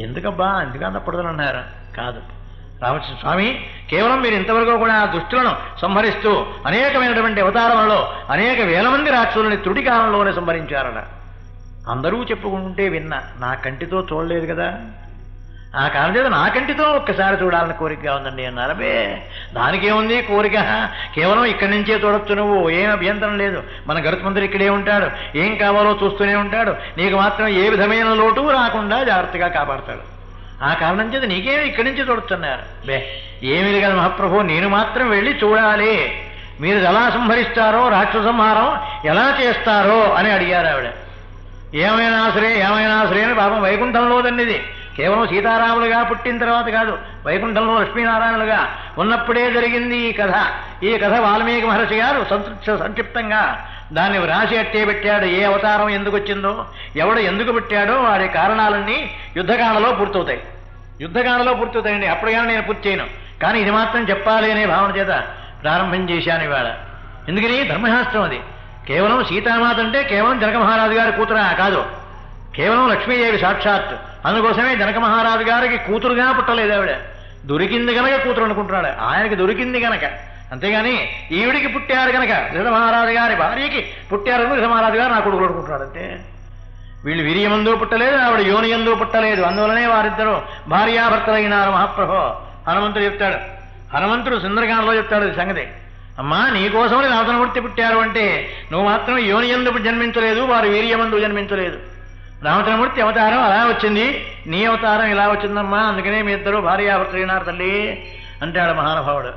ఎందుకబ్బా ఎందుకంత పడుదలన్నారు? కాదు రామకృష్ణ స్వామి, కేవలం మీరు ఇంతవరకు కూడా దుష్టులను సంహరిస్తూ అనేకమైనటువంటి అవతారములలో అనేక వేల మంది రాక్షసులని త్రుటి కాలంలోనే సంహరించారట. అందరూ చెప్పుకుంటే విన్నా, నా కంటితో చూడలేదు కదా, ఆ కారణం చేత నా కంటితో ఒక్కసారి చూడాలని కోరికగా ఉందండి అన్నారు. అబ్బే దానికేముంది కోరిక, కేవలం ఇక్కడి నుంచే చూడొచ్చు, నువ్వు ఏం అభ్యంతరం లేదు. మన గరుత్మంతుడు ఇక్కడే ఉంటాడు, ఏం కావాలో చూస్తూనే ఉంటాడు, నీకు మాత్రం ఏ విధమైన లోటు రాకుండా జాగ్రత్తగా కాపాడతాడు. ఆ కారణం చేత నీకేమి ఇక్కడి నుంచి చూడొచ్చన్నారు. బే ఏమీ కదా మహాప్రభు, నేను మాత్రం వెళ్ళి చూడాలి, మీరు ఎలా సంహరిస్తారో, రాక్షస సంహారం ఎలా చేస్తారో అని అడిగారు ఆవిడ. ఏమైనా సరే అని పాపం వైకుంఠంలో దన్నిది, కేవలం సీతారాములుగా పుట్టిన తర్వాత కాదు, వైకుంఠంలో లక్ష్మీనారాయణులుగా ఉన్నప్పుడే జరిగింది ఈ కథ. ఈ కథ వాల్మీకి మహర్షి గారు సంక్షిప్తంగా దాన్ని వ్రాసి అట్టే పెట్టాడు. ఏ అవతారం ఎందుకు వచ్చిందో, ఎవడు ఎందుకు పెట్టాడో వాడి కారణాలన్నీ యుద్ధకాండలో పూర్తవుతాయండి. అప్పుడు కానీ నేను పూర్తి చేయను, కానీ ఇది మాత్రం చెప్పాలి అనే భావన చేత ప్రారంభం చేశాను ఇవాళ. ఎందుకని ధర్మశాస్త్రం అది. కేవలం సీతామాత అంటే కేవలం జనక మహారాజు గారి కూతురా కాదు, కేవలం లక్ష్మీదేవి సాక్షాత్. అందుకోసమే జనక మహారాజు గారికి కూతురుగా పుట్టలేదు ఆవిడ, దొరికింది గనక కూతురు అనుకుంటున్నాడు. ఆయనకి దొరికింది గనక, అంతేగాని ఈవిడికి పుట్టారు గనక దశరథ మహారాజు గారి భార్యకి పుట్టారు దశరథ మహారాజు గారు నా కొడుకులు అనుకుంటున్నాడు అంతే. వీళ్ళు వీర్యమందు పుట్టలేదు, ఆవిడ యోనియందు పుట్టలేదు, అందువలనే వారిద్దరూ భార్యాభర్తలైనారు. మహాప్రభు హనుమంతుడు చెప్తాడు, హనుమంతుడు సుందరకాండలో చెప్తాడు ఈ సంగతి. అమ్మా నీకోసమని రావణమూర్తి పుట్టారు అంటే నువ్వు మాత్రం యోనియందు జన్మించలేదు, వారు వీర్యమందు జన్మించలేదు. రామచంద్రమూర్తి అవతారం అలా వచ్చింది, నీ అవతారం ఇలా వచ్చిందమ్మా, అందుకనే మీ ఇద్దరు భార్యాభర్తలైనారు తల్లి అంటాడు మహానుభావుడు.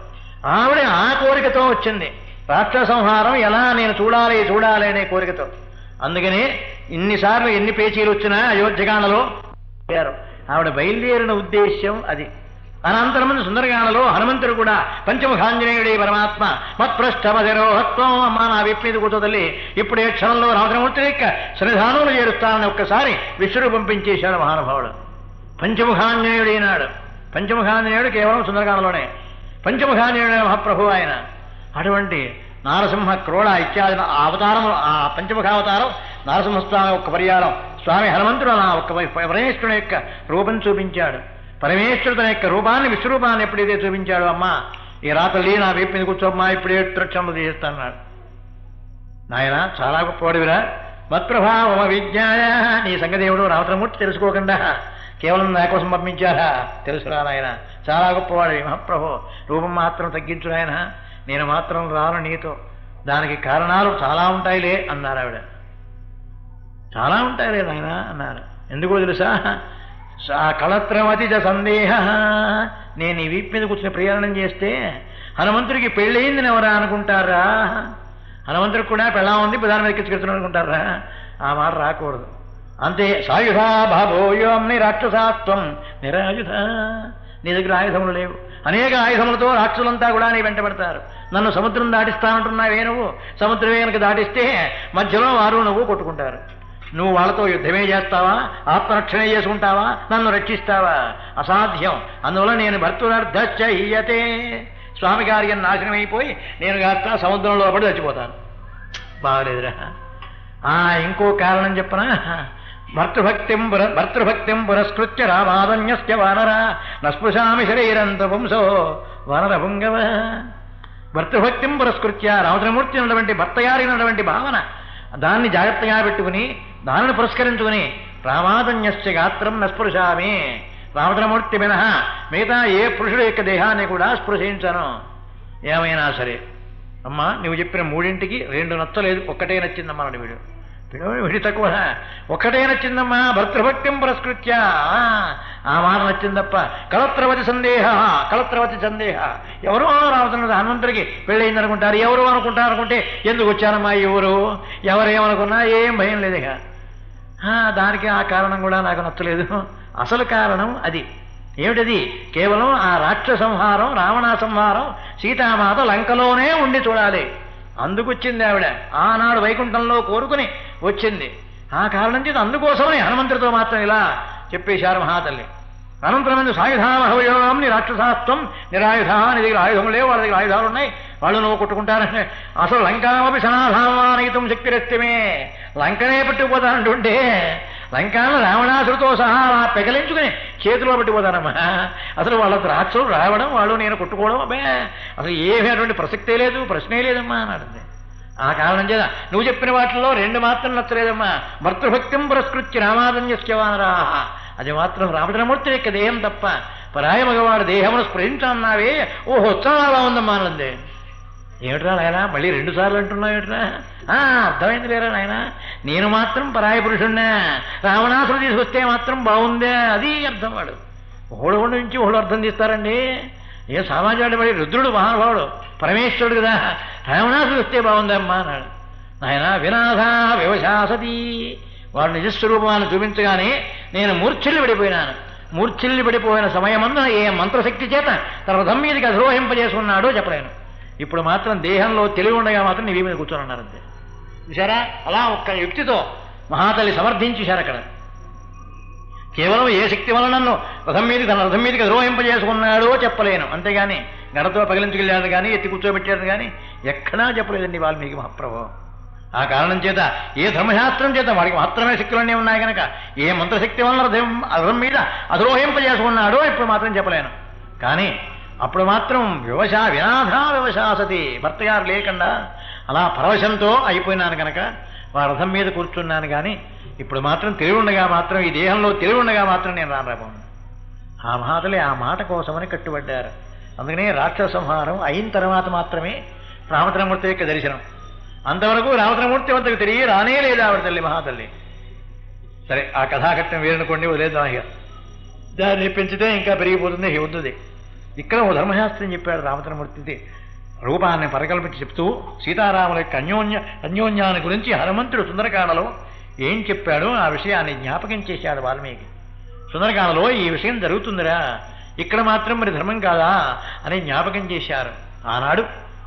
ఆవిడ ఆ కోరికతో వచ్చింది, రాక్షస సంహారం ఎలా నేను చూడాలి అనే కోరికతో. అందుకనే ఇన్నిసార్లు ఎన్ని పేచీలు వచ్చినా అయోధ్యకాండలో ఆవిడ బయలుదేరిన ఉద్దేశ్యం అది. అనంతరం సుందరకాండలో హనుమంతుడు కూడా పంచముఖాంజనేయుడే పరమాత్మ మత్పృష్టమధిరోహత్వం, అమ్మా నా వీపు మీద కూర్చో తల్లి, ఇప్పుడే క్షణంలో రామచంద్రమూర్తి యొక్క సన్నిధానంలో చేరుస్తానని ఒక్కసారి విశ్వరూపం పెంచేశాడు మహానుభావుడు. పంచముఖాంజనేయుడైనాడు. పంచముఖాంజనేయుడు కేవలం సుందరకాండలోనే పంచముఖాంజనేయుడైన మహాప్రభు ఆయన. అటువంటి నారసింహ క్రోడ ఇత్యాది అవతారం, ఆ పంచముఖావతారం నారసింహస్వామి ఒక్క పర్యాలం స్వామి హనుమంతుడు అలా ఒక్క పరమేశ్వరుని యొక్క రూపం చూపించాడు. పరమేశ్వరుడు తన యొక్క రూపాన్ని విశ్వరూపాన్ని ఎప్పుడైతే చూపించాడు, అమ్మా ఈ రాతల్లి నా వైపు మీద కూర్చోమ్మా, ఇప్పుడే త్రక్షణలు చేస్తాన్నాడు. నాయన చాలా గొప్పవాడివిరా, మత్ప్రభావ విజ్ఞాయ, నీ సంగదేవుడు రామచంద్రమూర్తి తెలుసుకోకుండా కేవలం నా కోసం పంపించారా, తెలుసురా నాయన, చాలా గొప్పవాడివి మహాప్రభు, రూపం మాత్రం తగ్గించు నాయన, నేను మాత్రం రాను నీతో, దానికి కారణాలు చాలా ఉంటాయిలే అన్నారు ఆవిడ. చాలా ఉంటాయిలే నాయన అన్నారు. ఎందుకో తెలుసా, కళత్రమతి సందేహ, నేను ఈ వీపు మీద కూర్చుని ప్రయాణం చేస్తే హనుమంతుడికి పెళ్ళయిందని ఎవరా అనుకుంటారా, హనుమంతుడికి కూడా పెళ్ళా ఉంది ప్రధాన మీద ఎక్కించుకెళ్తున్నాడు అనుకుంటారా, ఆ మాట రాకూడదు. అంతే. సాయుధా భాభోయోమ్ని రాక్షసాత్వం నిరాయుధ, నీ దగ్గర ఆయుధములు లేవు, అనేక ఆయుధములతో రాక్షసులంతా కూడా నీ వెంటబడతారు. నన్ను సముద్రం దాటిస్తానంటున్నావే నువ్వు, సముద్రమే కనుక దాటిస్తే మధ్యలో వారు నువ్వు కొట్టుకుంటారు. నువ్వు వాళ్ళతో యుద్ధమే చేస్తావా, ఆత్మరక్షణే చేసుకుంటావా, నన్ను రక్షిస్తావా, అసాధ్యం. అందువల్ల నేను భర్తురర్ధశ్చయ్యతే, స్వామి కార్యం నాశనం అయిపోయి నేను కాస్త సముద్రంలో పడి చచ్చిపోతాను. బాగలేదురా. ఇంకో కారణం చెప్పనా, భర్తృభక్తిం పురస్కృత్య రామాదన్యస్య వానర నస్పృశామి శరీరంత పుంసో వానర పుంగవ. భర్తృభక్తిం పురస్కృత్య, రామచంద్రమూర్తి ఉన్నటువంటి భర్తగారినటువంటి భావన, దాన్ని జాగ్రత్తగా పెట్టుకుని దానిని పురస్కరించుకుని రామాదన్యస్య గాత్రం నస్పృశామి, రామచంద్రమూర్తి మినహా మిగతా ఏ పురుషుడు యొక్క దేహాన్ని కూడా స్పృశించను. ఏమైనా సరే అమ్మా నువ్వు చెప్పిన మూడింటికి రెండు నచ్చలేదు, ఒక్కటే నచ్చిందమ్మా వీడు విడి తక్కువ, ఒక్కటే నచ్చిందమ్మా. భర్తృభక్తిం పురస్కృత్య, ఆ మాట నచ్చిందప్ప. కళత్రవతి సందేహ, ఎవరో రామచంద్ర హనుమంతుడికి పెళ్ళయిందనుకుంటారు, ఎవరు అనుకుంటే ఎందుకు వచ్చానమ్మా ఈ ఊరు, ఎవరేమనుకున్నా ఏం భయం లేదు. ఇక దానికి ఆ కారణం కూడా నాకు నచ్చలేదు. అసలు కారణం అది ఏమిటది, కేవలం ఆ రాక్షస సంహారం, రావణ సంహారం సీతామాత లంకలోనే ఉండి చూడాలి. అందుకొచ్చింది ఆవిడ, ఆనాడు వైకుంఠంలో కోరుకుని వచ్చింది. ఆ కారణం చేత అందుకోసమని హనుమంతుడితో మాత్రం ఇలా చెప్పేశారు మహాతల్లి. అనంతరమైన సాయుధామహయోగాన్ని రాక్షసాత్వం నిరాయుధ, నీ దగ్గర ఆయుధం లేవు, వాళ్ళ దగ్గర ఆయుధాలు ఉన్నాయి, వాళ్ళు నువ్వు కొట్టుకుంటారంటే అసలు లంకామపి సనాధామానయితం శక్తిరస్తిమే, లంకనే పట్టుకుపోతానంటుంటే లంకాలను రావణాసుడితో సహా అలా పెకలించుకుని చేతిలో పట్టిపోతానమ్మా. అసలు వాళ్ళ రాక్షసులు రావడం, వాళ్ళు నేను కొట్టుకోవడం అబ్బే అసలు ఏమీ అటువంటి ప్రసక్తే లేదు, ప్రశ్నే లేదమ్మా అన్నాడు. ఆ కారణం చేత నువ్వు చెప్పిన వాటిల్లో 2 మాత్రం నచ్చలేదమ్మా. భర్తృభక్తిం పురస్కృత్య రామాదన్యస్యవానరా, అది మాత్రం రామచంద్రమూర్తి యొక్క దేహం తప్ప పరాయ మగవాడు దేహమును స్ఫురించన్నావే, ఓహో చాలా బాగుందమ్మా అన్నది. ఏమిట్రా నాయన మళ్ళీ 2 సార్లు అంటున్నావు ఏమిట్రా? అర్థమైంది లేరా నాయన, నేను మాత్రం పరాయ పురుషుణ్ణా, రావణాసుడు తీసుకొస్తే మాత్రం బాగుందే, అది అర్థం. వాడు ఒకడు నుంచి ఒకడు అర్థం తీస్తారండి. ఏ సామాజిక వాడి రుద్రుడు మహానుభావుడు పరమేశ్వరుడు కదా, రావణాసుడు వస్తే బాగుందమ్మా అన్నాడు. నాయన వినాథా వ్యవశాసతి, వాడు నిజస్వరూపాన్ని చూపించగానే నేను మూర్ఛిల్లి పడిపోయినాను. మూర్ఛిల్లి పడిపోయిన సమయమందు ఏ మంత్రశక్తి చేత తన రథం మీదకి అధిరోహింపజేసుకున్నాడో చెప్పలేను. ఇప్పుడు మాత్రం దేహంలో తెలివి ఉండగా మాత్రం నీ మీద కూర్చొని అంతే. చూసారా, అలా ఒక్క యుక్తితో మహాతల్లి సమర్థించేశారు అక్కడ. కేవలం ఏ శక్తి వలన నన్ను తన రథం మీదకి అధిరోహింపజేసుకున్నాడో చెప్పలేను, అంతేగాని గడతో పగిలించుకెళ్ళాడు కానీ ఎత్తి కూర్చోబెట్టాడు కానీ ఎక్కడా చెప్పలేదండి వాల్మీకి మహాప్రభు. ఆ కారణం చేత ఏ ధర్మశాస్త్రం చేత వాడికి మాత్రమే శక్తులన్నీ ఉన్నాయి కనుక ఏ మంత్రశక్తి వలన రథం మీద అధిరోహింపజేసుకున్నాడో ఇప్పుడు మాత్రం చెప్పలేను. కానీ అప్పుడు మాత్రం వినాథా వ్యవశాసతి, భర్త గారు లేకుండా అలా పరవశంతో అయిపోయినాను కనుక వారి రథం మీద కూర్చున్నాను. కానీ ఇప్పుడు మాత్రం తెలివి ఉండగా మాత్రం ఈ దేహంలో తెలివి ఉండగా మాత్రం నేను రాబోను. ఆ మహాతలే ఆ మాట కోసమని కట్టుబడ్డారు. అందుకనే రాక్షస సంహారం అయిన తర్వాత మాత్రమే రామచంద్రమూర్తి యొక్క దర్శనం. అంతవరకు రామచంద్రమూర్తి వద్దకు తిరిగి రానే లేదు ఆవిడ తల్లి మహాతల్లి. సరే, ఆ కథాఘట్టం వేరనుకోండి, వదిలేద్దాం. ఇక దాన్ని పెంచితే ఇంకా పెరిగిపోతుంది వద్దుది. ఇక్కడ ఓ ధర్మశాస్త్రం చెప్పాడు రామచంద్రమూర్తి, రూపాన్ని పరికల్పించి చెప్తూ సీతారాముల యొక్క అన్యోన్యాన్ని గురించి హనుమంతుడు సుందరకాండలో ఏం చెప్పాడో ఆ విషయాన్ని జ్ఞాపకం చేశాడు వాల్మీకి. సుందరకాండలో ఈ విషయం జరుగుతుందిరా, ఇక్కడ మాత్రం మరి ధర్మం కాదా అని జ్ఞాపకం చేశారు. ఆనాడు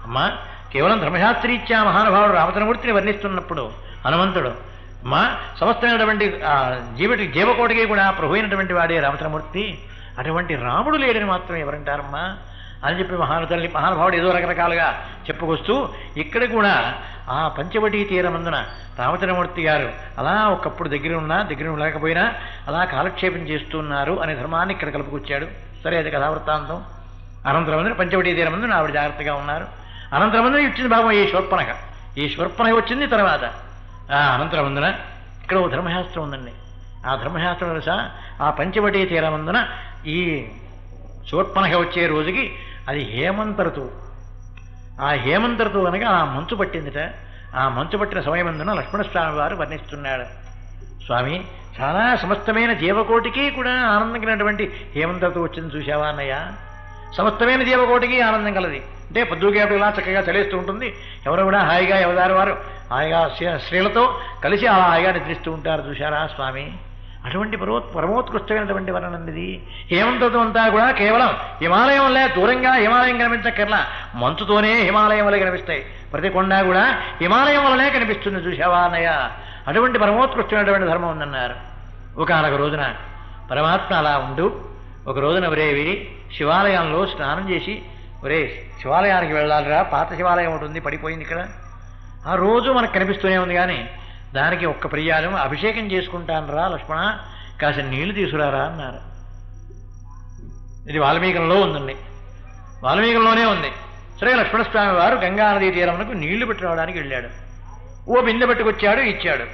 అమ్మా కేవలం ధర్మశాస్త్రీత్యా మహానుభావుడు రామచంద్రమూర్తిని వర్ణిస్తున్నప్పుడు హనుమంతుడు అమ్మా సమస్తమైనటువంటి జీవకోటికి కూడా ప్రభు అయినటువంటి వాడే రామచంద్రమూర్తి, అటువంటి రాముడు లేడని మాత్రం ఎవరంటారమ్మా అని చెప్పి మహానుభావుడు ఏదో రకరకాలుగా చెప్పుకొస్తూ ఇక్కడ కూడా ఆ పంచవటీ తీరమందున రామచంద్రమూర్తి గారు అలా ఒకప్పుడు దగ్గర లేకపోయినా అలా కాలక్షేపం చేస్తున్నారు అనే ధర్మాన్ని ఇక్కడ కలుపుకొచ్చాడు. సరే, అది కథావృత్తాంతం. అనంతరమందున పంచవటీ తీరమందున ఆవిడ జాగ్రత్తగా ఉన్నారు. అనంతరమందున ఇచ్చింది భాగం ఈ శూర్పణఖ వచ్చింది తర్వాత. ఆ అనంతరమందున ఇక్కడ ఓ ధర్మశాస్త్రం ఉందండి. ఆ ధర్మశాస్త్రం తెలుసా, ఆ పంచవటీ తీరమందున ఈ శూర్పణఖ వచ్చే రోజుకి అది హేమంత ఋతువు. ఆ హేమంత ఋతువు కనుక ఆ మంచు పట్టిందిట. ఆ మంచు పట్టిన సమయమందున లక్ష్మణస్వామి వారు వర్ణిస్తున్నాడు. స్వామి, చాలా సమస్తమైన జీవకోటికి కూడా ఆనందం కలిగినటువంటి హేమంత ఋతువు వచ్చింది చూశావా అన్నయ్య. సమస్తమైన జీవకోటికి ఆనందం కలది అంటే పొద్దుకేపటి ఇలా చక్కగా చలేస్తూ ఉంటుంది. ఎవరు కూడా హాయిగా ఎవదారు వారు హాయిగా స్త్రీలతో కలిసి అలా హాయిగా నిద్రిస్తూ ఉంటారు చూశారా స్వామి. అటువంటి పరమోత్కృష్టమైనటువంటి వర్ణనంది. హేమంతతో అంతా కూడా కేవలం హిమాలయం వల్లే, దూరంగా హిమాలయం కనిపించక్కర్లా, మంచుతోనే హిమాలయం వల్లే కనిపిస్తాయి. ప్రతి కొండ కూడా హిమాలయం వల్లనే కనిపిస్తుంది చూశావా అన్నయ్య. అటువంటి పరమోత్కృష్టమైనటువంటి ధర్మం ఉందన్నారు. ఒకనొక రోజున పరమాత్మ అలా ఉంటూ ఒక రోజున ఒరేవి శివాలయంలో స్నానం చేసి, ఒరే శివాలయానికి వెళ్ళాలిరా, పాత శివాలయం ఉంటుంది పడిపోయింది ఇక్కడ, ఆ రోజు మనకు కనిపిస్తూనే ఉంది కానీ దానికి ఒక్క ప్రియాలం అభిషేకం చేసుకుంటాను రా లక్ష్మణ, కాసిన నీళ్లు తీసుకురారా అన్నారు. ఇది వాల్మీకంలో ఉందండి, వాల్మీకంలోనే ఉంది. సరే, లక్ష్మణస్వామి వారు గంగానదీ తీరమునకు నీళ్లు పెట్టి రావడానికి వెళ్ళాడు. ఓ బిందె పట్టుకొచ్చాడు, ఇచ్చాడు.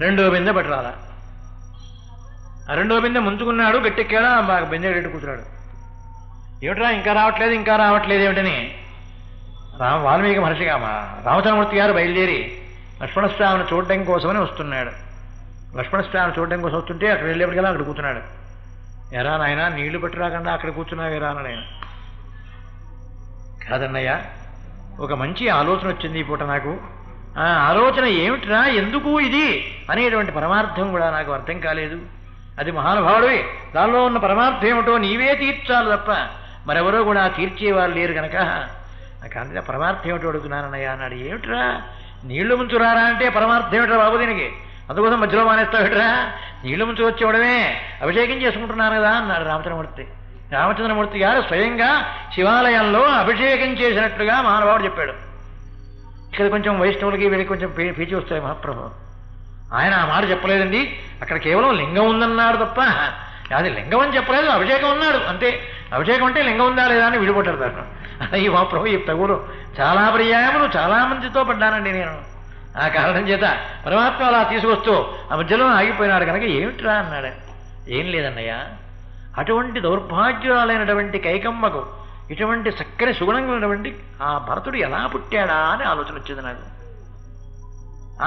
2వ బిందె పట్టురాలా. ఆ 2వ బిందె ముంచుకున్నాడు, గట్టెక్కాడా, బాగా బిందె రెడ్డి కూర్చున్నాడు. ఏమిట్రా ఇంకా రావట్లేదు ఏమిటని వాల్మీకి మహర్షిగా రామచంద్రమూర్తి గారు బయలుదేరి లక్ష్మణస్వామిని చూడడం కోసమని వస్తున్నాడు. లక్ష్మణస్వామిని చూడడం కోసం వస్తుంటే అక్కడ వెళ్ళేప్పటికల్లా అక్కడ కూర్చున్నాడు. ఎరా నాయన నీళ్లు పెట్టి రాకుండా అక్కడ కూర్చున్నావేరా అన్నాడు ఆయన. కాదన్నయ్య, ఒక మంచి ఆలోచన వచ్చింది ఈ పూట నాకు. ఆ ఆలోచన ఏమిట్రా, ఎందుకు ఇది అనేటువంటి పరమార్థం కూడా నాకు అర్థం కాలేదు. అది మహానుభావుడివి, దానిలో ఉన్న పరమార్థం ఏమిటో నీవే తీర్చాలి తప్ప మరెవరో కూడా తీర్చేవారు లేరు కనుక కానీ పరమార్థం ఏమిటో అడుగుతున్నానన్నయ్య అన్నాడు. ఏమిట్రా నీళ్లు ముంచురారా అంటే పరమార్థం ఏమిట్రా బాబు దీనికి, అందుకోసం మధ్యలో మానేస్తావిట్రా, నీళ్లు ముంచు వచ్చేవడమే, అభిషేకం చేసుకుంటున్నాను కదా అన్నాడు రామచంద్రమూర్తి. రామచంద్రమూర్తి గారు స్వయంగా శివాలయంలో అభిషేకం చేసినట్లుగా మహానుభావుడు చెప్పాడు. ఇక్కడ కొంచెం వైష్ణవులకి వీళ్ళకి కొంచెం పీచి వస్తాయి మహాప్రభు. ఆయన ఆ మాట చెప్పలేదండి, అక్కడ కేవలం లింగం ఉందన్నాడు తప్ప అది లింగం అని చెప్పలేదు, అభిషేకం ఉన్నాడు అంతే. అభిషేకం అంటే లింగం ఉందా లేదా అని విడిపడ్డారు దాంట్లో. అయ్యి మా ప్రభు ఈ తగులు చాలా పర్యాయములు చాలా మందితో పడ్డానండి నేను. ఆ కారణం చేత పరమాత్మ అలా తీసుకొస్తూ ఆ మధ్యలో ఆగిపోయినాడు కనుక ఏమిట్రా అన్నాడు. ఏం లేదన్నయ్య, అటువంటి దౌర్భాగ్యురాలైనటువంటి కైకమ్మకు ఇటువంటి చక్కని సుగుణంగా ఆ భరతుడు ఎలా పుట్టాడా అని ఆలోచన వచ్చింది నాకు.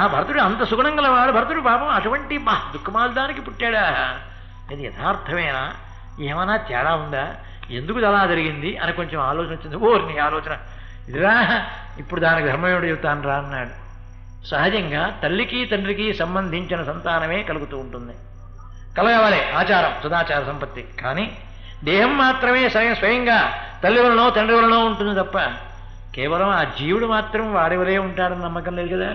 ఆ భరతుడు అంత సుగుణం గలవాడు, భరతుడు పాపం అటువంటి దుఃఖమాలదానికి పుట్టాడా? ఇది యథార్థమేనా, ఏమైనా తేడా ఉందా, ఎందుకు అలా జరిగింది అని కొంచెం ఆలోచన వచ్చింది. నీ ఆలోచన ఇదిరా, ఇప్పుడు దానికి ధర్మయుడు చెబుతాను రా అన్నాడు. సహజంగా తల్లికి తండ్రికి సంబంధించిన సంతానమే కలుగుతూ ఉంటుంది, కలగవాలి, ఆచారం సదాచార సంపత్తి. కానీ దేహం మాత్రమే స్వయంగా తల్లి వలనో తండ్రి వలనో ఉంటుంది తప్ప కేవలం ఆ జీవుడు మాత్రం వాడి వలే ఉంటాడని నమ్మకం లేదు కదా.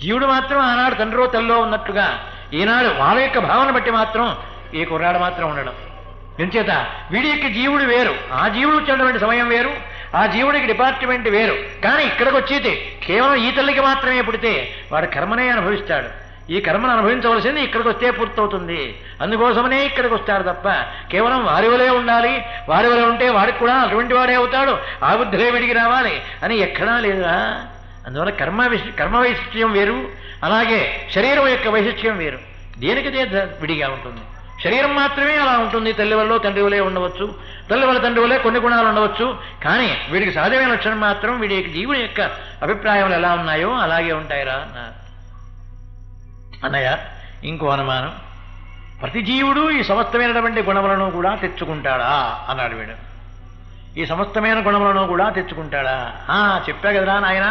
జీవుడు మాత్రం ఆనాడు తండ్రిలో తల్లిలో ఉన్నట్టుగా ఈనాడు వాళ్ళ యొక్క భావన బట్టి మాత్రం ఈ కుర్రాడు మాత్రం ఉండడం. ఎంచేత వీడి యొక్క జీవుడు వేరు, ఆ జీవుడు వచ్చినటువంటి సమయం వేరు, ఆ జీవుడికి డిపార్ట్మెంట్ వేరు. కానీ ఇక్కడికి వచ్చేది కేవలం ఈ తల్లికి మాత్రమే పుడితే వాడు కర్మనే అనుభవిస్తాడు. ఈ కర్మను అనుభవించవలసింది ఇక్కడికి వస్తే పూర్తవుతుంది. అందుకోసమనే ఇక్కడికి వస్తాడు తప్ప కేవలం వారి వలే ఉండాలి, వారి వలే ఉంటే వాడికి కూడా అటువంటి వాడే అవుతాడు, ఆ బుద్ధిలే విడిగి రావాలి అని ఎక్కడా లేదా. అందువల్ల కర్మ వైశిష్ట్యం వేరు, అలాగే శరీరం యొక్క వైశిష్ట్యం వేరు. దేనికిదే విడిగా ఉంటుంది. శరీరం మాత్రమే అలా ఉంటుంది, తల్లి వల్ల తండ్రి వలే ఉండవచ్చు, తల్లి వల్ల తండ్రి వలే కొన్ని గుణాలు ఉండవచ్చు. కానీ వీడికి సహజమైన లక్షణం మాత్రం వీడి యొక్క జీవుని యొక్క అభిప్రాయములు ఎలా ఉన్నాయో అలాగే ఉంటాయిరా అన్నారు. అన్నయ్య ఇంకో అనుమానం, ప్రతి జీవుడు ఈ సమస్తమైనటువంటి గుణములను కూడా తెచ్చుకుంటాడా అన్నాడు వీడు. ఈ సమస్తమైన గుణములను కూడా తెచ్చుకుంటాడా? చెప్పా కదరా నాయన,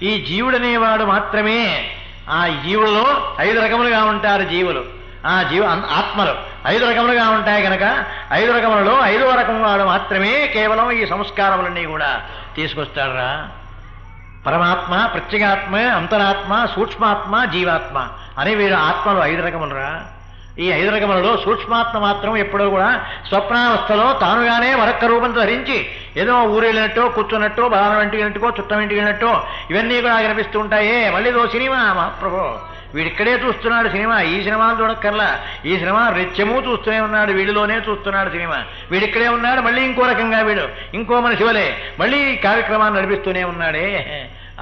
ఈ జీవుడనేవాడు మాత్రమే. ఆ జీవులలో 5 రకములుగా ఉంటారు జీవులు. ఆ ఆత్మలు 5 రకములుగా ఉంటాయి కనుక 5 రకములలో 5వ రకం వాడు మాత్రమే కేవలం ఈ సంస్కారములన్నీ కూడా తీసుకొస్తాడురా. పరమాత్మ, ప్రత్యేగాత్మ, అంతరాత్మ, సూక్ష్మాత్మ, జీవాత్మ అనే వీడు ఆత్మలు 5 రకములురా. ఈ 5 రకములలో సూక్ష్మాత్మ మాత్రం ఎప్పుడో కూడా స్వప్నావస్థలో తానుగానే మరొక్క రూపం ధరించి ఏదో ఊరెళ్ళినట్టో, కూర్చున్నట్టో, బాలం ఇంటికి వెళ్ళినట్టుకో, చుట్టం ఇంటికి వెళ్ళినట్టో ఇవన్నీ కూడా కనిపిస్తూ ఉంటాయే. మళ్ళీ ఇదో సినిమా మహాప్రభు, వీడిక్కడే చూస్తున్నాడు సినిమా, ఈ సినిమాలు చూడక్కర్లా, ఈ సినిమా నిత్యము చూస్తూనే ఉన్నాడు, వీడిలోనే చూస్తున్నాడు సినిమా, వీడిక్కడే ఉన్నాడు. మళ్ళీ ఇంకో రకంగా వీడు ఇంకో మనిషి వలే మళ్ళీ ఈ కార్యక్రమాన్ని నడిపిస్తూనే ఉన్నాడే,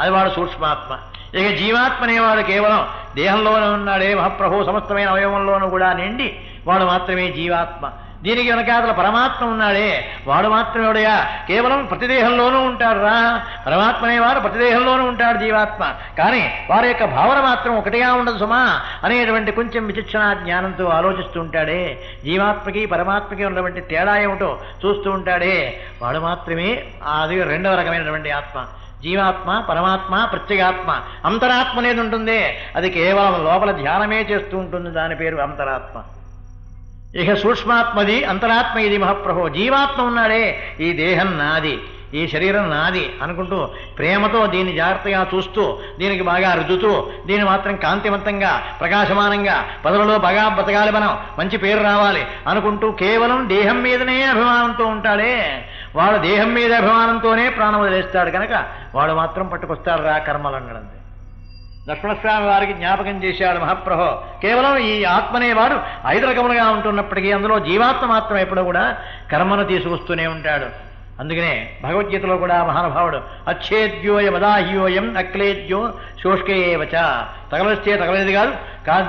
అది వాడు సూక్ష్మాత్మ. ఇక జీవాత్మ అనేవాడు కేవలం దేహంలోనే ఉన్నాడే మహాప్రభు, సమస్తమైన అవయవంలోనూ కూడా నిండి వాడు మాత్రమే జీవాత్మ. దీనికి వెనకాతల పరమాత్మ ఉన్నాడే వాడు మాత్రమేడయా కేవలం ప్రతిదేహంలోనూ ఉంటాడు రా. పరమాత్మ అనేవాడు ప్రతిదేహంలోనూ ఉంటాడు జీవాత్మ, కానీ వారి యొక్క భావన మాత్రం ఒకటిగా ఉండదు సుమా అనేటువంటి కొంచెం విచక్షణ జ్ఞానంతో ఆలోచిస్తూ ఉంటాడే. జీవాత్మకి పరమాత్మకి ఉన్నటువంటి తేడా ఏమిటో చూస్తూ ఉంటాడే వాడు మాత్రమే అది 2వ రకమైనటువంటి ఆత్మ. జీవాత్మ, పరమాత్మ, ప్రత్యేగాత్మ, అంతరాత్మ అనేది ఉంటుంది, అది కేవలం లోపల ధ్యానమే చేస్తూ ఉంటుంది, దాని పేరు అంతరాత్మ. ఇక సూక్ష్మాత్మది, అంతరాత్మ ఇది మహాప్రభు. జీవాత్మ ఉన్నాడే ఈ దేహం నాది, ఈ శరీరం నాది అనుకుంటూ ప్రేమతో దీన్ని జాగ్రత్తగా చూస్తూ దీనికి బాగా రుద్దుతూ దీన్ని మాత్రం కాంతివంతంగా ప్రకాశమానంగా పదవులలో బాగా బతకాలి, మనం మంచి పేరు రావాలి అనుకుంటూ కేవలం దేహం మీదనే అభిమానంతో ఉంటాడే వాడు. దేహం మీద అభిమానంతోనే ప్రాణం వదిలేస్తాడు కనుక వాడు మాత్రం పట్టుకొస్తాడు రా కర్మలన్నదంతే. లక్ష్మణస్వామి వారికి జ్ఞాపకం చేశాడు మహాప్రభు, కేవలం ఈ ఆత్మనేవాడు 5 రకములుగా ఉంటున్నప్పటికీ అందులో జీవాత్మ మాత్రం ఎప్పుడూ కూడా కర్మను తీసుకొస్తూనే ఉంటాడు. అందుకనే భగవద్గీతలో కూడా మహానుభావుడు అచ్ఛేద్యోయ వదాహ్యోయం అక్లేద్యో శోష్కేవచ, తగలిస్తే తగలేది కాదు,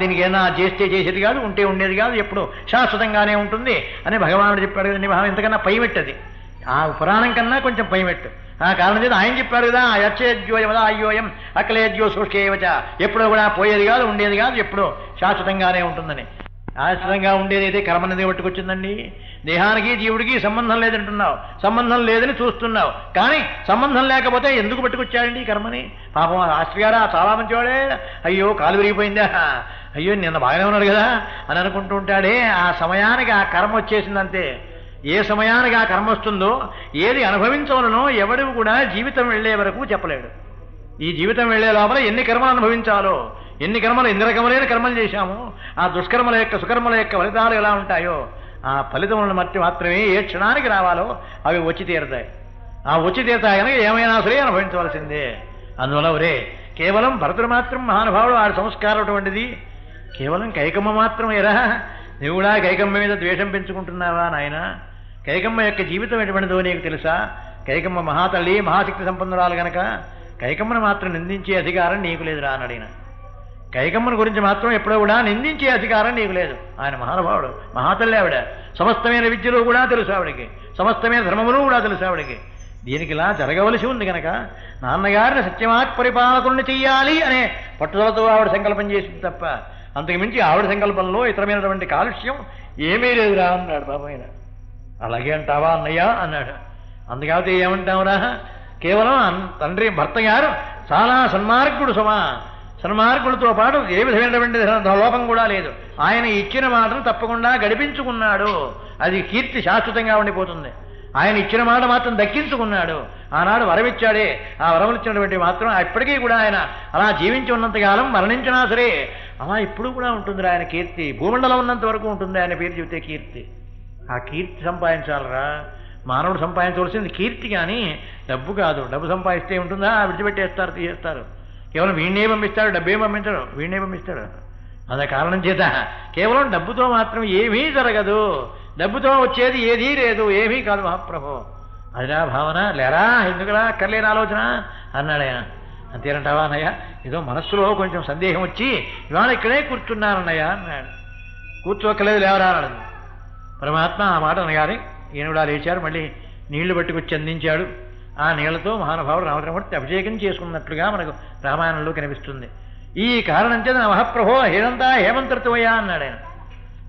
దీనికి ఏదైనా చేస్తే చేసేది కాదు, ఉంటే ఉండేది కాదు, ఎప్పుడు శాశ్వతంగానే ఉంటుంది అని భగవానుడు చెప్పాడు కదండి. మహా ఇంతకన్నా పైమెట్టది, ఆ పురాణం కన్నా కొంచెం పైమెట్టు. ఆ కారణం చేత ఆయన చెప్పాడు కదా, అచ్ఛేద్యోయ వదాహ్యోయం అక్లేద్యో శోష్కేవచ, ఎప్పుడో కూడా పోయేది కాదు, ఉండేది కాదు, ఎప్పుడో శాశ్వతంగానే ఉంటుందని. శాశ్వతంగా ఉండేది అయితే కర్మనేది పట్టుకొచ్చిందండి. దేహానికి జీవుడికి సంబంధం లేదంటున్నావు, సంబంధం లేదని చూస్తున్నావు, కానీ సంబంధం లేకపోతే ఎందుకు పట్టుకొచ్చాడండి కర్మని? పాపం శాస్త్రి గారా చాలా మంచివాడే, అయ్యో కాలు విరిగిపోయిందా, అయ్యో నిన్న బాగానే ఉన్నాడు కదా అని అనుకుంటూ ఉంటాడే. ఆ సమయానికి ఆ కర్మ వచ్చేసిందంతే. ఏ సమయానికి ఆ కర్మ వస్తుందో, ఏది అనుభవించవలనో ఎవడు కూడా జీవితం వెళ్లే వరకు చెప్పలేడు. ఈ జీవితం వెళ్లే లోపల ఎన్ని కర్మలు అనుభవించాలో, ఎన్ని రకములైన కర్మలు చేశాము, ఆ దుష్కర్మల యొక్క సుకర్మల యొక్క ఫలితాలు ఎలా ఉంటాయో, ఆ ఫలితములను మాత్రమే ఏ క్షణానికి రావాలో అవి వచ్చి తీరుతాయి. ఆ వచ్చి తీరుతాయి కనుక ఏమైనా సరే అనుభవించవలసిందే. అందువల్ల ఒరే కేవలం భరతుడు మాత్రం మహానుభావుడు, ఆడ సంస్కారం అటువంటిది. కేవలం కైకమ్మ మాత్రం ఎరా, నువ్వు కూడా కైకమ్మ మీద ద్వేషం పెంచుకుంటున్నావా నాయన? కైకమ్మ యొక్క జీవితం ఎటువంటిదో నీకు తెలుసా? కైకమ్మ మహాతల్లి, మహాశక్తి సంపన్నురాలు గనక కైకమ్మను మాత్రం నిందించే అధికారం నీకు లేదురా అని అడిగిన. కైకమ్మను గురించి మాత్రం ఎప్పుడో కూడా నిందించే అధికారం నీకు లేదు. ఆయన మహానుభావుడు, మహాతల్లి ఆవిడ. సమస్తమైన విద్యలు కూడా తెలుసు ఆవిడకి, సమస్తమైన ధర్మములు కూడా తెలుసు ఆవిడకి. దీనికి ఇలా జరగవలసి ఉంది కనుక నాన్నగారిని సత్యవాక్ పరిపాలకుల్ని చెయ్యాలి అనే పట్టుదలతో ఆవిడ సంకల్పం చేసింది తప్ప అంతకు మించి ఆవిడ సంకల్పంలో ఇతరమైనటువంటి కాలుష్యం ఏమీ లేదురా అన్నాడు బాబు ఆయన. అలాగే అంటావా అన్నయ్య అన్నాడు. అందుకాకపోతే ఏమంటావురా, కేవలం తండ్రి భర్త గారు చాలా సన్మార్గుడు సుమా, సన్మార్గుడితో పాటు ఏ విధమైనటువంటి లోపం కూడా లేదు. ఆయన ఇచ్చిన మాటను తప్పకుండా గడిపించుకున్నాడు, అది కీర్తి శాశ్వతంగా ఉండిపోతుంది. ఆయన ఇచ్చిన మాట మాత్రం దక్కించుకున్నాడు. ఆనాడు వరమిచ్చాడే, ఆ వరం ఇచ్చినటువంటి మాత్రం ఇప్పటికీ కూడా ఆయన అలా జీవించి ఉన్నంతకాలం, మరణించినా సరే అలా ఇప్పుడు కూడా ఉంటుంది ఆయన కీర్తి. భూమండలం ఉన్నంత వరకు ఉంటుంది ఆయన పేరు చెబితే కీర్తి. ఆ కీర్తి సంపాదించాలరా. మానవుడు సంపాదించవలసింది కీర్తి కానీ డబ్బు కాదు. డబ్బు సంపాదిస్తే ఉంటుందా? విడిచిపెట్టేస్తారు, తీసేస్తారు. కేవలం వీణ్ణే పంపిస్తాడు, డబ్బే పంపించడు, వీణ్ణే పంపిస్తాడు. అదే కారణం చేత కేవలం డబ్బుతో మాత్రం ఏమీ జరగదు. డబ్బుతో వచ్చేది ఏదీ లేదు, ఏమీ కాదు మహాప్రభు. అదిరా భావన, లేరా ఎందుకులా అక్కర్లేని ఆలోచన అన్నాడు ఆయన. అంతేనంటావా అన్నయ్య? ఏదో మనస్సులో కొంచెం సందేహం వచ్చి ఇవాళ ఇక్కడే కూర్చున్నానన్నయ్య అన్నాడు. కూర్చోక్కలేదు, లేవరా అన్నాడు. పరమాత్మ ఆ మాట అనగానే ఈయన కూడా లేచాడు, మళ్ళీ నీళ్లు పట్టుకొచ్చి అందించాడు. ఆ నీళ్లతో మహానుభావుడు రామచంద్రమూర్తి అభిషేకం చేసుకున్నట్లుగా మనకు రామాయణంలో కనిపిస్తుంది. ఈ కారణం చేత మహాప్రభో ఇదంతా హేమంత ఋతువయ్యా అన్నాడు ఆయన.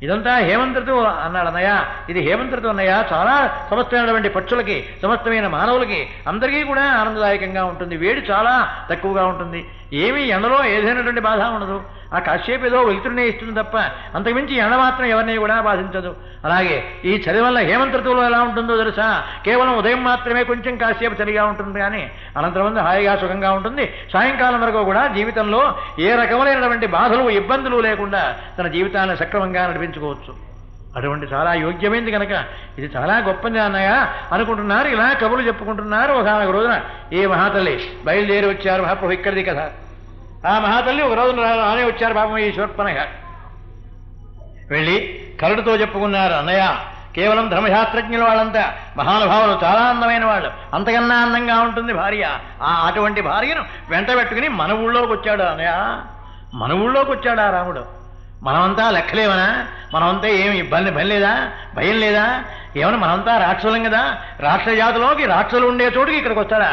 ఇదంతా హేమంత ఋతువు అన్నాడు. అన్నయ్య ఇది హేమంత ఋతువు అన్నయ్య, చాలా సమస్తమైనటువంటి పక్షులకి, సమస్తమైన మానవులకి అందరికీ కూడా ఆనందదాయకంగా ఉంటుంది. వేడి చాలా తక్కువగా ఉంటుంది, ఏమీ ఎండలో ఏదైనటువంటి బాధ ఉండదు. ఆ కాసేపు ఏదో వెలుతురునే ఇస్తుంది తప్ప అంతకుమించి ఎండ మాత్రం ఎవరిని కూడా బాధించదు. అలాగే ఈ చలి వల్ల హేమంత ఋతువులో ఎలా ఉంటుందో తెలుసా? కేవలం ఉదయం మాత్రమే కొంచెం కాసేపు చలిగా ఉంటుంది కానీ అనంతరం హాయిగా సుఖంగా ఉంటుంది. సాయంకాలం వరకు కూడా జీవితంలో ఏ రకమైనటువంటి బాధలు, ఇబ్బందులు లేకుండా తన జీవితాన్ని సక్రమంగా నడిపించుకోవచ్చు. అటువంటి చాలా యోగ్యమైంది కనుక ఇది చాలా గొప్పది అన్నయ్య అనుకుంటున్నారు. ఇలా కబుర్లు చెప్పుకుంటున్నారు. ఒక రోజున ఏ మహాతల్లి బయలుదేరి వచ్చారు. మహాప్రభు ఇక్కడిది కదా. ఆ మహాతల్లి ఒక రోజున రానే వచ్చారు పాపం ఈ శూర్పణఖ. వెళ్ళి కరుడుతో చెప్పుకున్నారు, అన్నయ్య కేవలం ధర్మశాస్త్రజ్ఞుల వాళ్ళంతా మహానుభావులు, చాలా అందమైన వాళ్ళు, అంతకన్నా అందంగా ఉంటుంది భార్య. అటువంటి భార్యను వెంట పెట్టుకుని మన ఊళ్ళోకి వచ్చాడు అన్నయ్య. మన ఊళ్ళోకి వచ్చాడు ఆ రాముడు. మనమంతా లెక్కలేమనా? మనమంతా ఏమి ఇబ్బంది భయం లేదా? ఏమన్నా మనమంతా రాక్షసులం కదా. రాక్షస జాతిలోకి రాక్షసులు ఉండే చోటుకి ఇక్కడికి వచ్చాడా?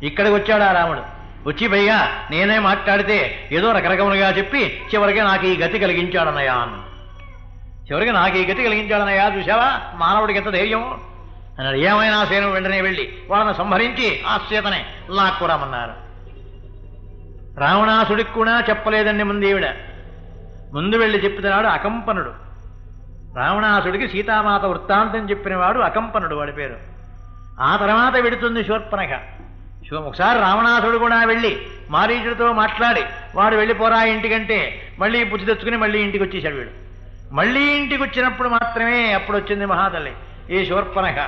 ఇక్కడికి వచ్చాడు ఆ రాముడు. వచ్చి పైగా నేనే మాట్లాడితే ఏదో రకరకములుగా చెప్పి చివరికి నాకు ఈ గతి కలిగించాడన్నయ్యా అన్న. చివరికి నాకు ఈ గతి కలిగించాడన్నయ్యా, చూసావా మానవుడికి ఎంత ధైర్యం అన్నాడు. ఏమైనా సేను వెంటనే వెళ్ళి వాళ్ళని సంహరించి ఆ సీతనే లాక్కురామన్నారు. రావణాసుడికి కూడా చెప్పలేదండి ముందు ఈవిడ. ముందు వెళ్ళి చెప్తున్నాడు అకంపనుడు. రావణాసుడికి సీతామాత వృత్తాంతం చెప్పినవాడు అకంపనుడు, వాడి పేరు. ఆ తర్వాత వెడుతుంది శూర్పణఖ. ఒకసారి రావణాసుడు కూడా వెళ్ళి మారీచుడితో మాట్లాడి వాడు వెళ్ళిపోరా ఇంటికంటే మళ్ళీ బుద్ధి తెచ్చుకుని మళ్ళీ ఇంటికి వచ్చేసాడు వీడు. మళ్ళీ ఇంటికి వచ్చినప్పుడు మాత్రమే అప్పుడు వచ్చింది మహాతల్లి ఈ శూర్పణఖ.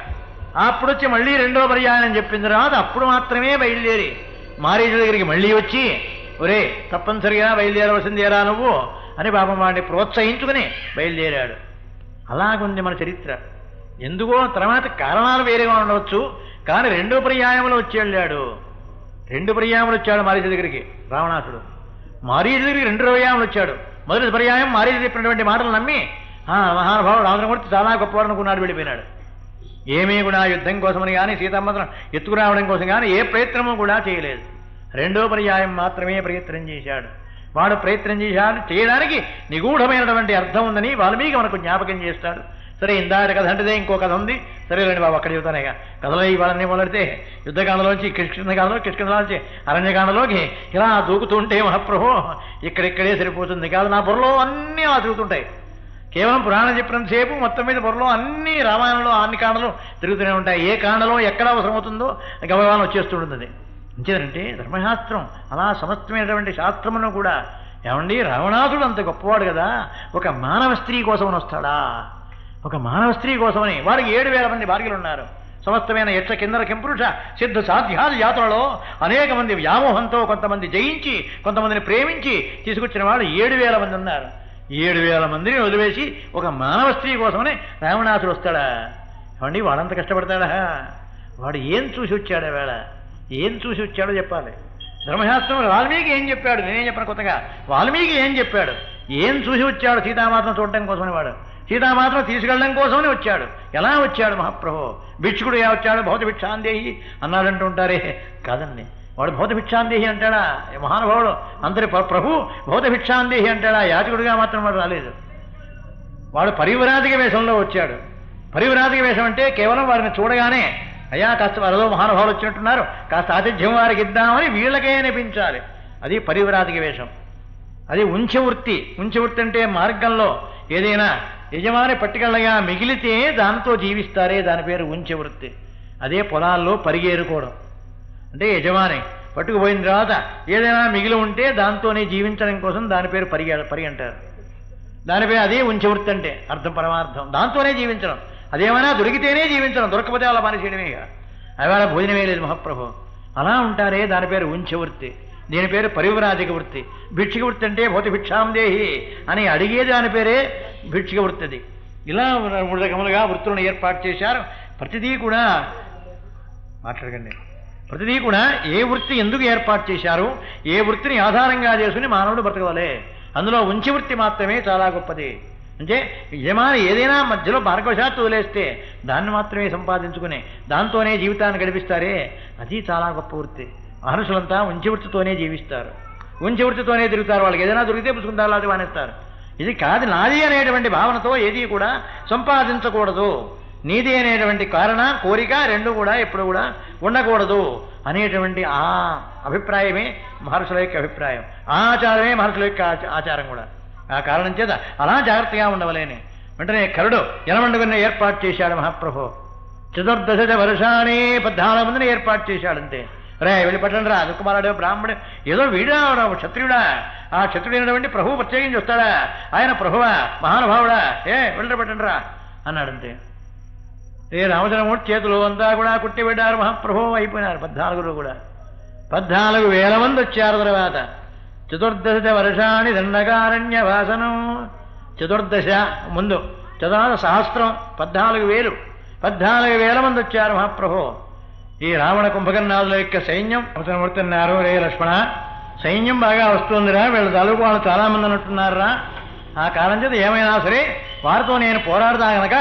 అప్పుడు వచ్చి మళ్ళీ రెండో పర్యాయం చెప్పిన తర్వాత అప్పుడు మాత్రమే బయలుదేరి మారీచుడి దగ్గరికి మళ్ళీ వచ్చి, ఒరే తప్పనిసరిగా బయలుదేరవలసిందేరా నువ్వు అని పాపం వాడిని ప్రోత్సహించుకుని బయలుదేరాడు. అలాగుంది మన చరిత్ర. ఎందుకో తర్వాత కారణాలు వేరేగా ఉండవచ్చు, కానీ రెండో పర్యాయంలో వచ్చి వెళ్ళాడు. రెండు పర్యాయములు వచ్చాడు మారీచు దగ్గరికి రావణాసుడు. మారీచు దగ్గరికి రెండు పర్యాయములు వచ్చాడు. మొదటి పర్యాయం మారీచు చెప్పినటువంటి మాటలు నమ్మి మహానుభావుడు రామచంద్రమూర్తి చాలా గొప్పవాడు అనుకున్నాడు, వెళ్ళిపోయినాడు. ఏమీ కూడా యుద్ధం కోసమని కానీ సీతమ్మను ఎత్తుకురావడం కోసం కానీ ఏ ప్రయత్నము కూడా చేయలేదు. రెండో పర్యాయం మాత్రమే ప్రయత్నం చేశాడు. వాడు ప్రయత్నం చేయడానికి నిగూఢమైనటువంటి అర్థం ఉందని వాల్మీకి మనకు జ్ఞాపకం చేస్తాడు. సరే ఇందాక కథ అంటేదే ఇంకో కథ ఉంది, సరేలేండి బాబు అక్కడ చెబుతానేగా. కథలో ఇవాళన్నీ మొదలెడితే యుద్ధకాండలోంచి కిష్కింధలోంచి అరణ్యకాండలోకి ఇలా దూకుతుంటే మహాప్రభు ఇక్కడిక్కడే సరిపోతుంది కాదు. నా బుర్రలో అన్నీ అలా తిరుగుతుంటాయి. కేవలం పురాణం చెప్పినంతసేపు మొత్తం మీద బుర్రలో అన్ని రామాయణంలో అన్ని కాండలు తిరుగుతూనే ఉంటాయి. ఏ కాండలో ఎక్కడ అవసరమవుతుందో గమవానం వచ్చేస్తుంటుంది. ఇంకేదంటే ధర్మశాస్త్రం అలా సమస్తమైనటువంటి శాస్త్రమును కూడా ఏమండి రావణాసుడు అంత గొప్పవాడు కదా, ఒక మానవ స్త్రీ కోసమని వస్తాడా? ఒక మానవ స్త్రీ కోసమని వాడికి 7,000 మంది భార్యలు ఉన్నారు. సమస్తమైన యక్ష కిన్నర కింపురుష సిద్ధ సాధ్యాది జాతులలో అనేక మంది వ్యామోహంతో కొంతమంది జయించి కొంతమందిని ప్రేమించి తీసుకొచ్చిన వాళ్ళు 7,000 మంది ఉన్నారు. 7,000 మందిని వదిలేసి ఒక మానవ స్త్రీ కోసమని రావణాసుడు వస్తాడా? ఏమండి వాడంత కష్టపడతాడా? వాడు ఏం చూసి వచ్చాడా? వేళ ఏం చూసి వచ్చాడో చెప్పాలి. ధర్మశాస్త్రం వాల్మీకి ఏం చెప్పాడు? నేనేం చెప్పను కొత్తగా. వాల్మీకి ఏం చెప్పాడు? ఏం చూసి వచ్చాడు? సీతామాతను చూడటం కోసమని వాడు సీతామాతను తీసుకెళ్ళడం కోసమని వచ్చాడు. ఎలా వచ్చాడు మహాప్రభు? భిక్షుడు ఎలా వచ్చాడు? భౌత భిక్షాందేహి అన్నాడంటూ ఉంటారే, కాదండి. వాడు భౌత భిక్షాందేహి అంటాడా? మహానుభావుడు అందరి ప్రభు భౌత భిక్షాందేహి అంటాడా? యాచకుడిగా మాత్రం వాడు రాలేదు. వాడు పరివ్రాజిక వేషంలో వచ్చాడు. పరివ్రాజిక వేషం అంటే కేవలం వారిని చూడగానే అయ్యా కాస్త వారిలో మహానుభావులు వచ్చినట్టున్నారు, కాస్త ఆతిథ్యం వారికి ఇద్దామని వీళ్ళకే అనిపించాలి. అది పరివ్రాజిక వేషం. అది ఉంచవృత్తి. ఉంచవృత్తి అంటే మార్గంలో ఏదైనా యజమాని పట్టుకెళ్ళగా మిగిలితే దాంతో జీవిస్తారే, దాని పేరు ఉంచవృత్తి. అదే పొలాల్లో పరిగేరుకోవడం అంటే యజమాని పట్టుకుపోయిన తర్వాత ఏదైనా మిగిలి ఉంటే దాంతోనే జీవించడం కోసం దాని పేరు పరి అంటారు. దాని పేరు అదే ఉంచవృత్తి అంటే అర్థం పరమార్థం. దాంతోనే జీవించడం. అదేమైనా దొరికితేనే జీవించడం, దొరకపోతే అలా పని చేయడమేగా. అవేళ భోజనమే లేదు మహాప్రభు. అలా ఉంటారే దాని పేరు ఉంచవృత్తి. దీని పేరు పరివ్రాజిక వృత్తి. భిక్షిక వృత్తి అంటే భౌతి భిక్షాందేహి అని అడిగే దాని పేరే భిక్షిక వృత్తిది. ఇలా 3 రకములుగా వృత్తులను ఏర్పాటు చేశారు. ప్రతిదీ కూడా మాట్లాడకండి. ప్రతిదీ కూడా ఏ వృత్తి ఎందుకు ఏర్పాటు చేశారు, ఏ వృత్తిని ఆధారంగా చేసుకుని మానవుడు బ్రతకవలే. అందులో ఉంచి వృత్తి మాత్రమే చాలా గొప్పది. అంటే యజమాని ఏదైనా మధ్యలో మార్గవశాత్తు వదిలేస్తే దాన్ని మాత్రమే సంపాదించుకుని దాంతోనే జీవితాన్ని గడిపిస్తారే, అది చాలా గొప్ప వృత్తి. మహర్షులంతా ఉంచి వృత్తితోనే జీవిస్తారు, ఉంచి వృత్తితోనే తిరుగుతారు. వాళ్ళకి ఏదైనా దొరికితే పుచ్చుకుంటారు, అది మానేస్తారు. ఇది కాదు నాది అనేటువంటి భావనతో ఏది కూడా సంపాదించకూడదు. నీది అనేటువంటి కారణ కోరిక రెండు కూడా ఎప్పుడు కూడా ఉండకూడదు అనేటువంటి ఆ అభిప్రాయమే మహర్షుల యొక్క అభిప్రాయం. ఆ ఆచారమే మహర్షుల యొక్క ఆచారం కూడా. ఆ కారణం చేత అలా జాగ్రత్తగా ఉండవలేని వెంటనే కరుడు ఎలమండుగుని ఏర్పాటు చేశాడు మహాప్రభు. 14 వర్షాన్ని 14 మందిని ఏర్పాటు చేశాడంతే. రే వెళ్ళి పట్టండి రా, దుఃఖమారాడు బ్రాహ్మడు ఏదో వీడా క్షత్రియుడా, ఆ క్షత్రుడైనటువంటి ప్రభువు ప్రత్యేకించి వస్తాడా, ఆయన ప్రభువా మహానుభావుడా, వెళ్ళి పట్టండి రా అన్నాడంతే. రామచంద్రమూర్తి చేతులు అంతా కూడా కుట్టిబెట్టారు. మహాప్రభువు అయిపోయినారు 14 కూడా. 14,000 మంది వచ్చారు. తర్వాత 14 వర్షాన్ని దండకారణ్య వాసనం. 14 ముందు 14,000 14,000 14,000 మంది వచ్చారు మహాప్రభు. ఈ రావణ కుంభకర్ణాదుల యొక్క సైన్యం. రామచంద్రమూర్తి అన్నారు, రే లక్ష్మణ సైన్యం బాగా వస్తుందిరా, వీళ్ళ తాలూకు వాళ్ళు చాలా మంది అన్నట్టున్నారా. ఆ కాలం చేత ఏమైనా సరే వారితో నేను పోరాడదా గనక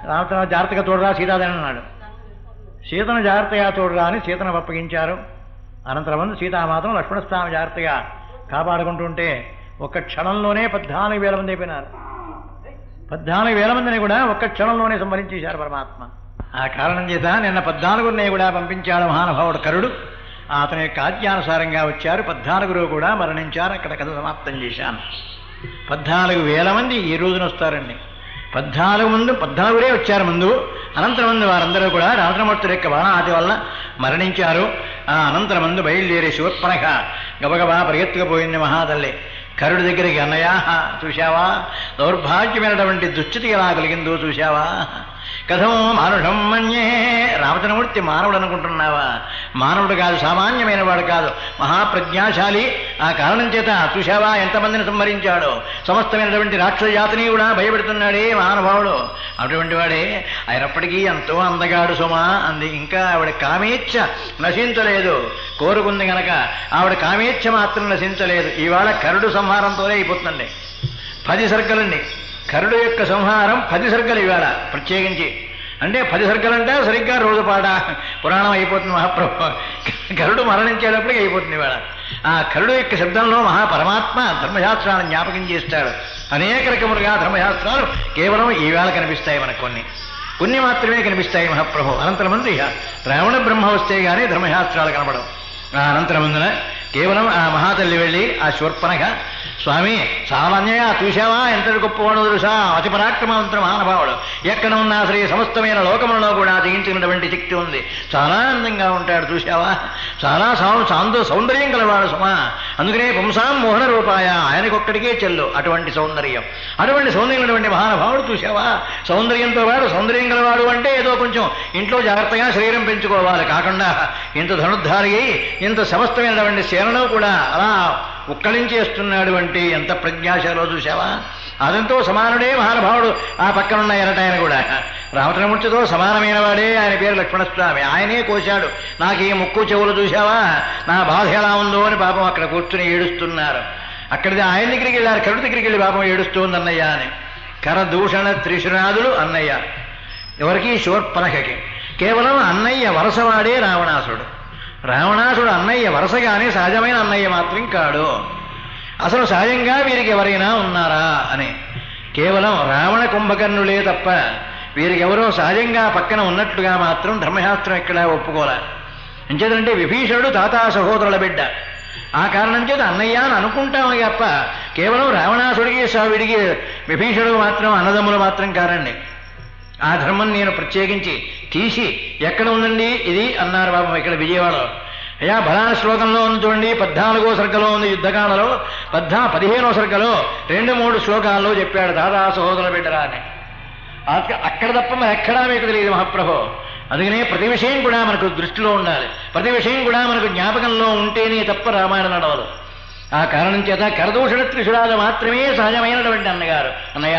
రామచంద్ర జాగ్రత్తగా చూడరా సీతాదేవి అన్నాడు. సీతను జాగ్రత్తగా చూడరా అని సీతను అప్పగించారు. అనంతరం సీతామాతను లక్ష్మణస్వామి జాగ్రత్తగా కాపాడుకుంటుంటే ఒక్క క్షణంలోనే 14,000 మంది అయిపోయినారు. 14,000 మందిని కూడా ఒక్క క్షణంలోనే సంహరించేశారు పరమాత్మ. ఆ కారణం చేత నిన్న 14 కూడా పంపించాడు మహానుభావుడు కరుడు. అతని యొక్క ఆజ్ఞానుసారంగా వచ్చారు. 14 కూడా మరణించారు. అక్కడ కథ సమాప్తం చేశాను. 14,000 మంది ఈ రోజున వస్తారండి. 14 వచ్చారు ముందు. అనంతరం వారందరూ కూడా రామచంద్రమూర్తి యొక్క బాణాహతి వల్ల మరణించారు. ఆ అనంతరం బయలుదేరి శూర్పణఖ గబగబా పరిగెత్తుకుపోయింది మహాతల్లి కరుడి దగ్గరికి. అన్నయ్య చూశావా, దౌర్భాగ్యమైనటువంటి దుస్థితి ఎలా కలిగిందో చూశావా, కథం మానుషం మన్యే. రామచంద్రమూర్తి మానవుడు అనుకుంటున్నావా? మానవుడు కాదు, సామాన్యమైన వాడు కాదు, మహాప్రజ్ఞాశాలి. ఆ కారణం చేత చూశావా ఎంతమందిని సంహరించాడో. సమస్తమైనటువంటి రాక్షస జాతిని కూడా భయపెడుతున్నాడే మహానుభావుడు. అటువంటి వాడే అయినప్పటికీ ఎంతో అందగాడు సుమా అంది. ఇంకా ఆవిడ కామేచ్ఛ నశించలేదు. కోరుకుంది గనక ఆవిడ కామేచ్ఛ మాత్రం నశించలేదు. ఇవాళ కరుడు సంహారంతోనే అయిపోతుందండి. 10 సర్గలండి. కరుడు యొక్క సంహారం 10 సర్గలు ఇవాళ ప్రత్యేకించి. అంటే 10 సర్గలంటే సరిగ్గా రోజు పాట పురాణం అయిపోతుంది మహాప్రభు. కరుడు మరణించేటప్పటికి అయిపోతుంది ఇవాళ. ఆ కరుడు యొక్క శబ్దంలో మహాపరమాత్మ ధర్మశాస్త్రాలను జ్ఞాపకం చేస్తాడు. అనేక రకములుగా ధర్మశాస్త్రాలు కేవలం ఈవేళ కనిపిస్తాయి మనకు. కొన్ని మాత్రమే కనిపిస్తాయి మహాప్రభు. అనంతరమందు రావణ బ్రహ్మ వస్తే కానీ ధర్మశాస్త్రాలు కనపడవు. ఆ అనంతరమందున కేవలం ఆ మహాతల్లి వెళ్ళి ఆ శూర్పణఖ స్వామి చాలా అన్యాయ చూశావా ఎంతటి గొప్పవాడు తెలుసా, అతి పరాక్రమవంతుడు మహానుభావుడు, ఎక్కడ ఉన్నా సరే సమస్తమైన లోకములలో కూడా జయించినటువంటి శక్తి ఉంది, చాలా అందంగా ఉంటాడు చూశావా, చాలా సౌందర్యం కలవాడు సుమా, అందుకనే పుంసాం మోహన రూపాయ, ఆయనకొక్కడికే చెల్లు అటువంటి సౌందర్యం, అటువంటి సౌందర్యమైనటువంటి మహానుభావుడు చూశావా. సౌందర్యంతో వాడు సౌందర్యం గలవాడు అంటే ఏదో కొంచెం ఇంట్లో జాగ్రత్తగా శరీరం పెంచుకోవాలి, కాకుండా ఇంత ధనుర్ధారి ఇంత సమస్తమైనటువంటి సేనలో కూడా అలా ఉక్కలించేస్తున్నాడు అంటే ఎంత ప్రజ్ఞాశాలో చూశావా. అదంతో సమానుడే మహానుభావుడు ఆ పక్కనున్న ఎరటాయన కూడా రామచంద్రమూర్తితో సమానమైన వాడే, ఆయన పేరు లక్ష్మణస్వామి, ఆయనే కోశాడు. నాకు ఈ ముక్కు చెవులు చూశావా, నా బాధ ఎలా ఉందో అని పాపం అక్కడ కూర్చుని ఏడుస్తున్నారు. అక్కడిది ఆయన దగ్గరికి వెళ్ళారు, కరుడు దగ్గరికి వెళ్ళి పాపం ఏడుస్తోంది అన్నయ్య అని. కరదూషణ త్రిశునాదులు అన్నయ్య ఎవరికి, శూర్పణఖకి. కేవలం అన్నయ్య వరసవాడే రావణాసుడు. రావణాసుడు అన్నయ్య వరసగానే సహజమైన అన్నయ్య మాత్రం కాడు. అసలు సహజంగా వీరికి ఎవరైనా ఉన్నారా అని కేవలం రావణ కుంభకర్ణులే తప్ప వీరికెవరో సహజంగా పక్కన ఉన్నట్లుగా మాత్రం ధర్మశాస్త్రం ఎక్కడా ఒప్పుకోలే. ఎంచేతంటే విభీషణుడు తాతా సహోదరుల బిడ్డ, ఆ కారణం చేత అన్నయ్య అని అనుకుంటామే తప్ప కేవలం రావణాసుడికి వీడికి విభీషణుడు మాత్రం అన్నదమ్ములు మాత్రం కారండి. ఆ ధర్మం నేను ప్రత్యేకించి తీసి ఎక్కడ ఉందండి ఇది అన్నారు బాబు ఇక్కడ విజయవాడలో. అయ్యా బలాన శ్లోకంలో ఉంది చూడండి, 14వ సర్గలో ఉంది, యుద్ధకాండలో 15వ సర్గలో 2-3 శ్లోకాల్లో చెప్పాడు దాదా సహోదరుల బిడ్డరా అని. అక్కడ తప్ప మరి ఎక్కడా మీకు తెలియదు మహాప్రభు. అందుకనే ప్రతి విషయం కూడా మనకు దృష్టిలో ఉండాలి, ప్రతి విషయం కూడా మనకు జ్ఞాపకంలో ఉంటేనే తప్ప రామాయణం నడవదు. ఆ కారణం చేత కరదూషణ త్రిశురాలు మాత్రమే సహజమైనటువంటి అన్నగారు. అన్నయ్య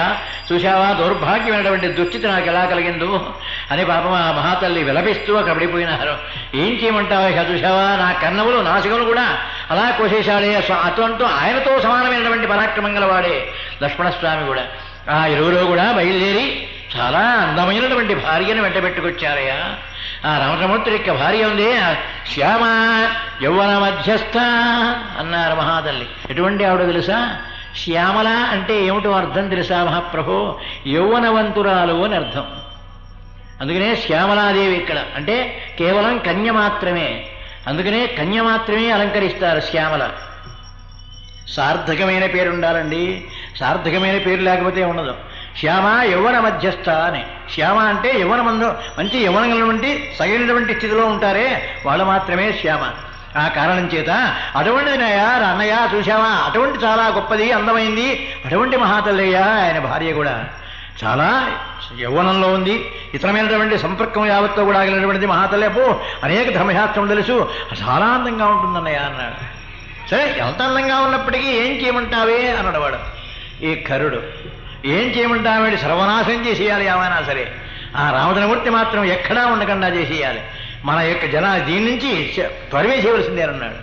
చూశావా దౌర్భాగ్యమైనటువంటి దుస్థితి నాకు ఎలా కలిగిందో అని పాపం ఆ మహాతల్లి విలపిస్తూ అక్కడ పడిపోయినారు. ఏం చేయమంటావా ఇక చూశావా, నా కన్నవులు నాసికలు కూడా అలా కోసేశాడే. అటువంటి ఆయనతో సమానమైనటువంటి పరాక్రమం గలవాడే లక్ష్మణస్వామి కూడా. ఆ ఇరువులో కూడా బయలుదేరి చాలా అందమైనటువంటి భార్యను వెంట పెట్టుకొచ్చారయ్యా. ఆ రామచంద్రమూర్తి యొక్క భార్య ఉంది శ్యామ యౌవన మధ్యస్థ అన్నారు మహాతల్లి. ఎటువంటి ఆవిడ తెలుసా, శ్యామల అంటే ఏమిటో అర్థం తెలుసా మహాప్రభు, యౌవనవంతురాలు అని అర్థం. అందుకనే శ్యామలాదేవి ఇక్కడ అంటే కేవలం కన్య మాత్రమే, అందుకనే కన్య మాత్రమే అలంకరిస్తారు శ్యామల. సార్థకమైన పేరు ఉండాలండి, సార్థకమైన పేరు లేకపోతే ఉండదు. శ్యామ యౌవన మధ్యస్థ అని. శ్యామ అంటే యవ్వనమందు మంచి యవ్వనమైనటువంటి సరైనటువంటి స్థితిలో ఉంటారే వాళ్ళు మాత్రమే శ్యామ. ఆ కారణం చేత అటువంటిదినయ్యా అన్నయ్య చూశావా, అటువంటి చాలా గొప్పది అందమైంది అటువంటి మహాతల్లయ్య. ఆయన భార్య కూడా చాలా యవ్వనంలో ఉంది, ఇతరమైనటువంటి సంపర్కం యావత్తో కూడా ఆగినటువంటిది మహాతల్లి. అబ్బో అనేక ధర్మశాస్త్రం తెలుసు, చాలా అందంగా ఉంటుందన్నయ్య అన్నాడు. సరే ఎంత అందంగా ఉన్నప్పటికీ ఏం చేయమంటావే అన్నాడు వాడు. ఈ కరుడు ఏం చేయమంటావేంటి, సర్వనాశనం చేసేయాలి ఏమైనా సరే. ఆ రామచంద్రమూర్తి మాత్రం ఎక్కడా ఉండకుండా చేసేయాలి, మన యొక్క దీని నుంచి తరివేసేయవలసిందే అన్నాడు.